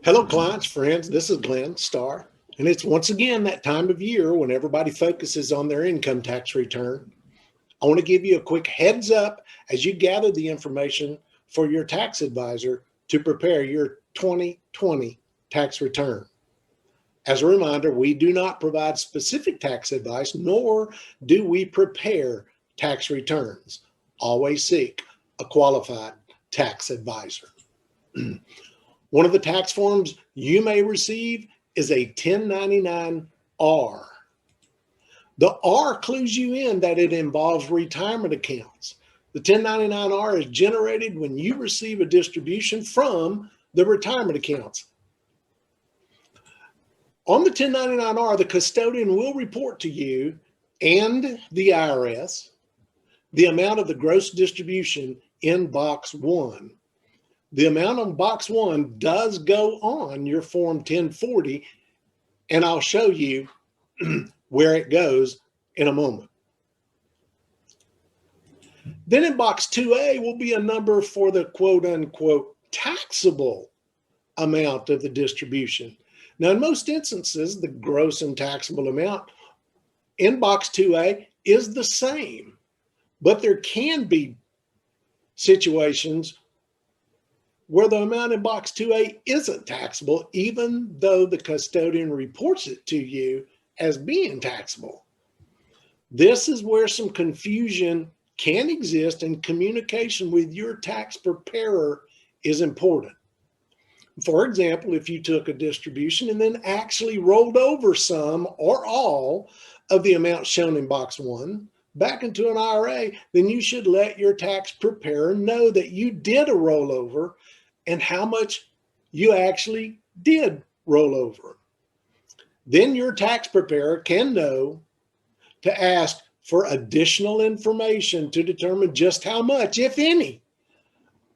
Hello, clients, friends. This is Glenn Starr, and it's once again that time of year when everybody focuses on their income tax return. I want to give you a quick heads up as you gather the information for your tax advisor to prepare your 2020 tax return. As a reminder, we do not provide specific tax advice, nor do we prepare tax returns. Always seek a qualified tax advisor. One of the tax forms you may receive is a 1099-R. The R clues you in that it involves retirement accounts. The 1099-R is generated when you receive a distribution from the retirement accounts. On the 1099-R, the custodian will report to you and the IRS the amount of the gross distribution in box 1. The amount on box 1 does go on your form 1040, and I'll show you where it goes in a moment. Then in box 2A will be a number for the quote unquote taxable amount of the distribution. Now, in most instances, the gross and taxable amount in box 2A is the same, but there can be situations where the amount in box 2A isn't taxable, even though the custodian reports it to you as being taxable. This is where some confusion can exist, and communication with your tax preparer is important. For example, if you took a distribution and then actually rolled over some or all of the amount shown in box 1 back into an IRA, then you should let your tax preparer know that you did a rollover and how much you actually did roll over. Then your tax preparer can know to ask for additional information to determine just how much, if any,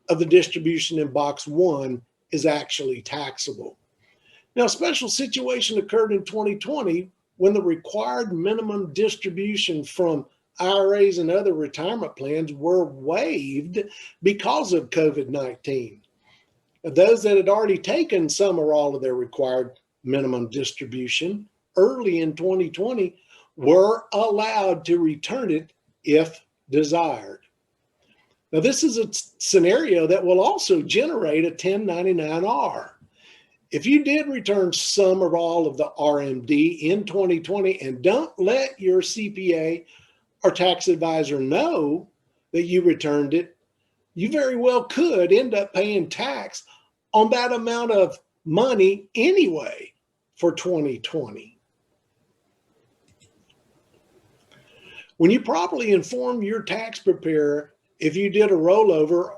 of the distribution in box 1 is actually taxable. Now, a special situation occurred in 2020 when the required minimum distribution from IRAs and other retirement plans were waived because of COVID-19. Those that had already taken some or all of their required minimum distribution early in 2020 were allowed to return it if desired. Now, this is a scenario that will also generate a 1099-R. If you did return some or all of the RMD in 2020 and don't let your CPA or tax advisor know that you returned it, you very well could end up paying tax on that amount of money anyway for 2020. When you properly inform your tax preparer if you did a rollover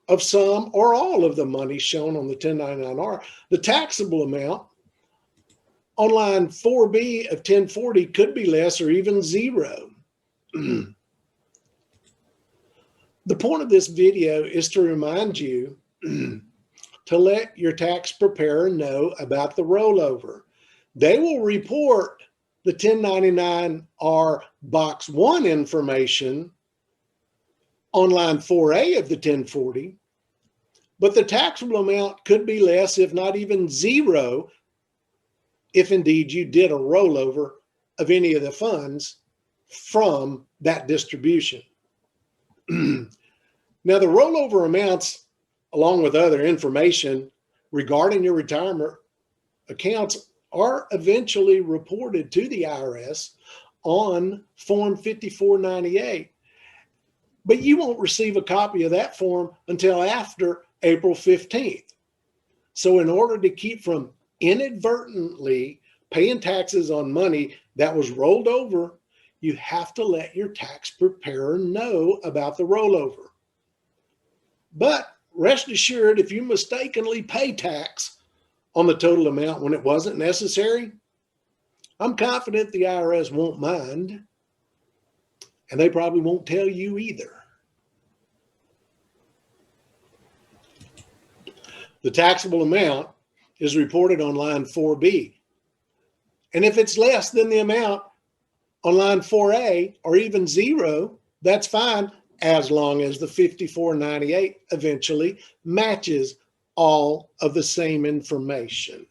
of some or all of the money shown on the 1099-R, the taxable amount on line 4B of 1040 could be less or even zero. The point of this video is to remind you to let your tax preparer know about the rollover. They will report the 1099-R box 1 information on line 4A of the 1040, but the taxable amount could be less, if not even zero, if indeed you did a rollover of any of the funds from that distribution. Now, the rollover amounts, along with other information regarding your retirement accounts, are eventually reported to the IRS on Form 5498. But you won't receive a copy of that form until after April 15th. So in order to keep from inadvertently paying taxes on money that was rolled over, you have to let your tax preparer know about the rollover. But rest assured, if you mistakenly pay tax on the total amount when it wasn't necessary, I'm confident the IRS won't mind, and they probably won't tell you either. The taxable amount is reported on line 4B. And if it's less than the amount on line 4A or even zero, that's fine, as long as the 5498 eventually matches all of the same information.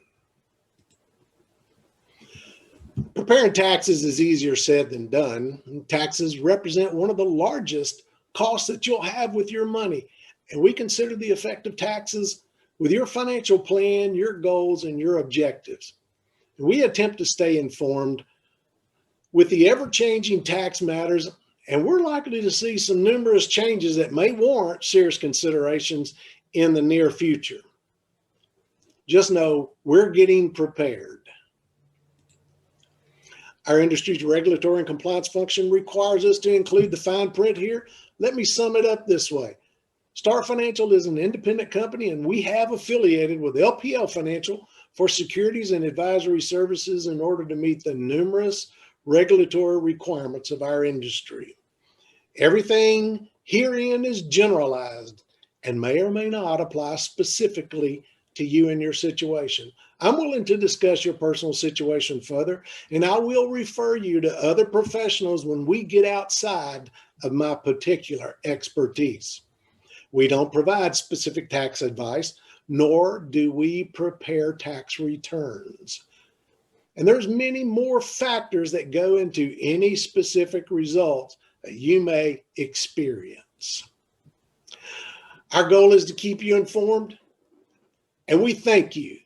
Preparing taxes is easier said than done. Taxes represent one of the largest costs that you'll have with your money, and we consider the effect of taxes with your financial plan, your goals, and your objectives. We attempt to stay informed with the ever-changing tax matters, and we're likely to see some numerous changes that may warrant serious considerations in the near future. Just know we're getting prepared. Our industry's regulatory and compliance function requires us to include the fine print here. Let me sum it up this way. Star Financial is an independent company, and we have affiliated with LPL Financial for securities and advisory services in order to meet the numerous regulatory requirements of our industry. Everything herein is generalized and may or may not apply specifically to you and your situation. I'm willing to discuss your personal situation further, and I will refer you to other professionals when we get outside of my particular expertise. We don't provide specific tax advice, nor do we prepare tax returns. And there's many more factors that go into any specific results that you may experience. Our goal is to keep you informed, and we thank you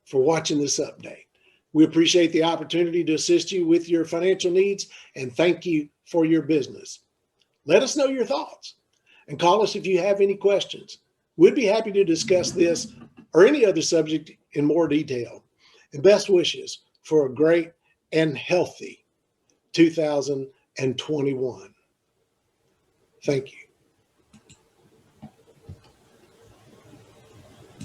for watching this update. We appreciate the opportunity to assist you with your financial needs, and thank you for your business. Let us know your thoughts and call us if you have any questions. We'd be happy to discuss this or any other subject in more detail. And best wishes for a great and healthy 2021. Thank you.